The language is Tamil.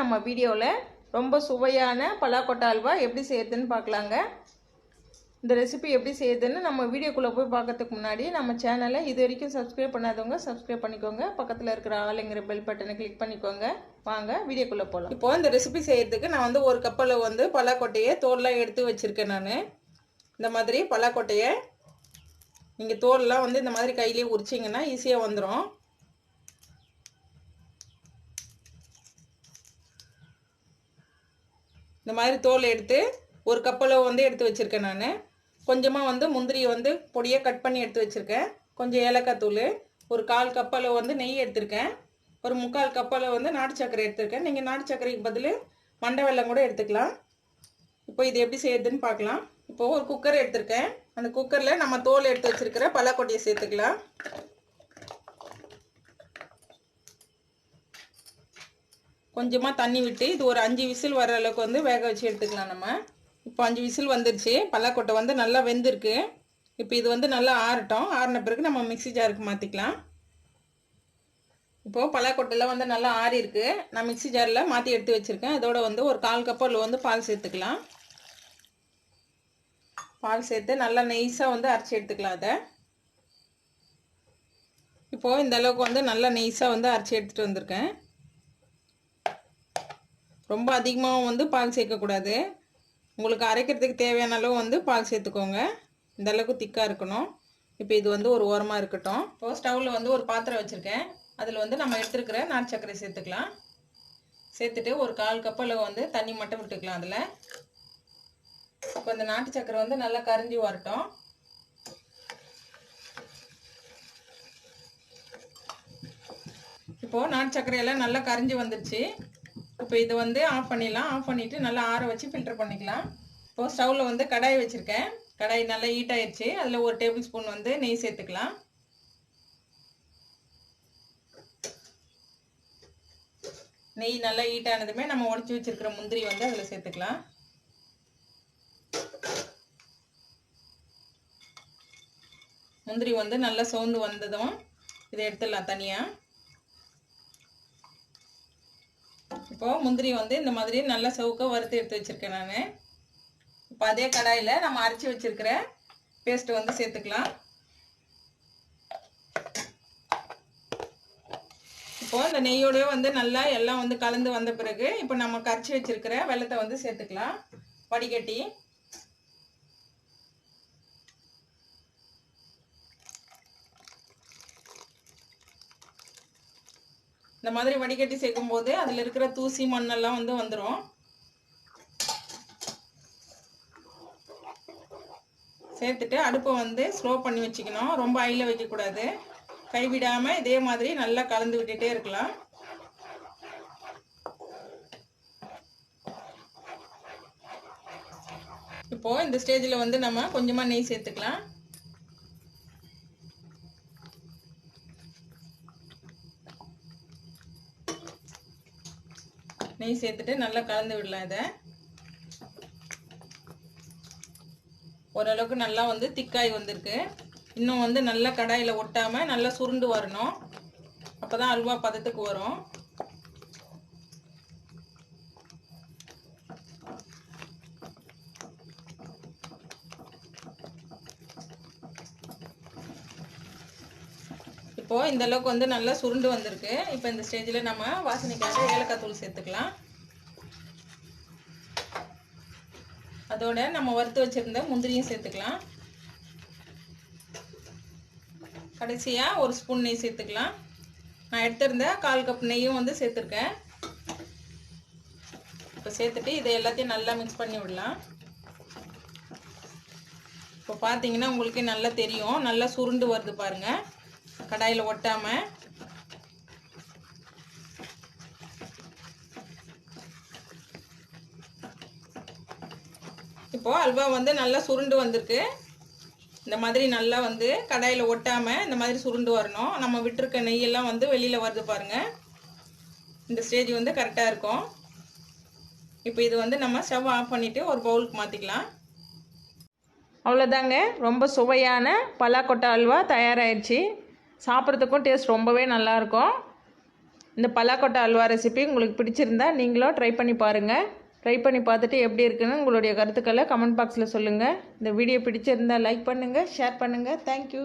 நம்ம வீடியோவில் ரொம்ப சுவையான பலாக்கொட்டை அல்வா எப்படி செய்யறதுன்னு பார்க்கலாங்க. இந்த ரெசிபி எப்படி செய்யுதுன்னு நம்ம வீடியோக்குள்ளே போய் பார்க்கறதுக்கு முன்னாடி நம்ம சேனலை இது வரைக்கும் சப்ஸ்கிரைப் பண்ணாதவங்க சப்ஸ்கிரைப் பண்ணிக்கோங்க. பக்கத்தில் இருக்கிற ஆளுங்கிற பெல் பட்டனை கிளிக் பண்ணிக்கோங்க. வாங்க வீடியோக்குள்ளே போகலாம். இப்போ இந்த ரெசிபி செய்யறதுக்கு நான் வந்து ஒரு கப்பில் பலாக்கொட்டையை தோல்லாம் எடுத்து வச்சுருக்கேன். நான் இந்த மாதிரி பலாக்கொட்டையை நீங்கள் தோல்லாம் இந்த மாதிரி கையிலேயே உரிச்சிங்கன்னா ஈஸியாக வந்துடும். இந்த மாதிரி தோல் எடுத்து ஒரு கப்பில் எடுத்து வச்சுருக்கேன். நான் கொஞ்சமாக முந்திரியை பொடியாக கட் பண்ணி எடுத்து வச்சுருக்கேன். கொஞ்சம் ஏலக்காய் தூள், ஒரு 1/4 கப்பில் நெய் எடுத்திருக்கேன். ஒரு 3/4 கப்பில் நாட்டு சர்க்கரை எடுத்திருக்கேன். நீங்கள் நாட்டு சர்க்கரைக்கு பதில் மண்டை வெல்லம் கூட எடுத்துக்கலாம். இப்போ இது எப்படி செய்யறதுன்னு பார்க்கலாம். இப்போது ஒரு குக்கர் எடுத்திருக்கேன். அந்த குக்கரில் நம்ம தோல் எடுத்து வச்சுருக்கிற பலாக்கொட்டையை சேர்த்துக்கலாம். கொஞ்சமாக தண்ணி விட்டு இது ஒரு 5 விசில் வர அளவுக்கு வேக வச்சு எடுத்துக்கலாம். நம்ம இப்போ 5 விசில் வந்துருச்சு. பலாக்கொட்டை நல்லா வெந்திருக்கு. இப்போ இது நல்லா ஆறட்டும். ஆறின பிறகு நம்ம மிக்ஸி ஜாருக்கு மாற்றிக்கலாம். இப்போது பலாக்கொட்டையில் நல்லா ஆறி இருக்கு. நான் மிக்ஸி ஜாரில் மாற்றி எடுத்து வச்சுருக்கேன். இதோட ஒரு 1/4 கப்பில் பால் சேர்த்துக்கலாம். பால் சேர்த்து நல்லா நெய்ஸாக அரைச்சி எடுத்துக்கலாம். அதை இப்போது இந்த அளவுக்கு நல்லா நெய்ஸாக அரைச்சி எடுத்துகிட்டு வந்திருக்கேன். ரொம்ப அதிகமாக பால் சேர்க்கக்கூடாது. உங்களுக்கு அரைக்கிறதுக்கு தேவையான அளவு பால் சேர்த்துக்கோங்க. இந்த அளவுக்கு திக்காக இருக்கணும். இப்போ இது ஒரு ஓரமாக இருக்கட்டும். இப்போ ஸ்டவ்வில் ஒரு பாத்திரம் வச்சுருக்கேன். அதில் நம்ம எடுத்துருக்கிற நாட்டு சர்க்கரை சேர்த்துக்கலாம். சேர்த்துட்டு ஒரு 1/4 கப்பில் தண்ணி மட்டும் விட்டுக்கலாம். அதில் இப்போ இந்த நாட்டு சர்க்கரை நல்லா கரைஞ்சி வரட்டும். இப்போது நாட்டு சர்க்கரையெல்லாம் நல்லா கரைஞ்சி வந்துடுச்சு. இப்போ இது ஆஃப் பண்ணிடலாம். ஆஃப் பண்ணிவிட்டு நல்லா ஆற வச்சு ஃபில்டர் பண்ணிக்கலாம். இப்போது ஸ்டவ்வில் கடாய் வச்சுருக்கேன். கடாய் நல்லா ஹீட் ஆயிடுச்சு. அதில் ஒரு டேபிள் ஸ்பூன் நெய் சேர்த்துக்கலாம். நெய் நல்லா ஹீட் ஆனதுமே நம்ம உடைச்சி வச்சுருக்கிற முந்திரி அதில் சேர்த்துக்கலாம். முந்திரி நல்லா சோர்ந்து வந்ததும் இதை எடுத்துடலாம் தனியாக. இப்போது முந்திரி இந்த மாதிரி நல்லா சவுக்க வறுத்து எடுத்து வச்சுருக்கேன். நான் இப்போ அதே கடாயில் நம்ம அரைச்சி வச்சுருக்கிற பேஸ்ட்டு சேர்த்துக்கலாம். இப்போது இந்த நெய்யோடய நல்லா எல்லாம் கலந்து வந்த பிறகு இப்போ நம்ம கரைச்சி வச்சுருக்கிற வெல்லத்தை சேர்த்துக்கலாம். வடிகட்டி இந்த மாதிரி வடிகட்டி சேர்க்கும்போது அதில் இருக்கிற தூசி மண்ணெல்லாம் வந்துடும். சேர்த்துட்டு அடுப்பை ஸ்லோ பண்ணி வச்சுக்கணும். ரொம்ப ஹையில் வைக்கக்கூடாது. கைவிடாமல் இதே மாதிரி நல்லா கலந்து விட்டுட்டே இருக்கலாம். இப்போது இந்த ஸ்டேஜில் நம்ம கொஞ்சமாக நெய் சேர்த்துக்கலாம். நெய் சேர்த்துட்டு நல்லா கலந்து விடலாம். இதை ஓரளவுக்கு நல்லா திக்காய் வந்திருக்கு. இன்னும் நல்லா கடாயில் ஒட்டாமல் நல்லா சுருண்டு வரணும். அப்போ தான் அல்வா பதத்துக்கு வரும். இப்போது இந்த அளவுக்கு நல்லா சுருண்டு வந்திருக்கு. இப்போ இந்த ஸ்டேஜில் நம்ம வாசனைக்காக ஏலக்காய் தூள் சேர்த்துக்கலாம். அதோட நம்ம வறுத்து வச்சுருந்த முந்திரியும் சேர்த்துக்கலாம். கடைசியாக ஒரு ஸ்பூன் நெய் சேர்த்துக்கலாம். நான் எடுத்திருந்த 1/4 கப் நெய்யும் சேர்த்துருக்கேன். இப்போ சேர்த்துட்டு இதை எல்லாத்தையும் நல்லா மிக்ஸ் பண்ணி விடலாம். இப்போ பார்த்தீங்கன்னா உங்களுக்கே நல்லா தெரியும். நல்லா சுருண்டு வருது பாருங்கள், கடாயில் ஒட்டாமல். இப்போது அல்வா நல்லா சுருண்டு வந்திருக்கு. இந்த மாதிரி நல்லா கடாயில் ஒட்டாமல் இந்த மாதிரி சுருண்டு வரணும். நம்ம விட்டுருக்க நெய்யெல்லாம் வெளியில் வருது பாருங்கள். இந்த ஸ்டேஜ் கரெக்டாக இருக்கும். இப்போ இது நம்ம ஸ்டவ் ஆஃப் பண்ணிவிட்டு ஒரு பவுலுக்கு மாற்றிக்கலாம். அவ்வளோதாங்க, ரொம்ப சுவையான பலாக்கொட்டை அல்வா தயாராகிடுச்சு. சாப்பிட்றதுக்கும் டேஸ்ட் ரொம்பவே நல்லாயிருக்கும். இந்த பலாக்கொட்டை அல்வா ரெசிபி உங்களுக்கு பிடிச்சிருந்தா நீங்களும் ட்ரை பண்ணி பாருங்கள். ட்ரை பண்ணி பார்த்துட்டு எப்படி இருக்குன்னு உங்களுடைய கருத்துக்களை கமெண்ட் பாக்ஸில் சொல்லுங்கள். இந்த வீடியோ பிடிச்சிருந்தால் லைக் பண்ணுங்கள், ஷேர் பண்ணுங்கள். தேங்க்யூ.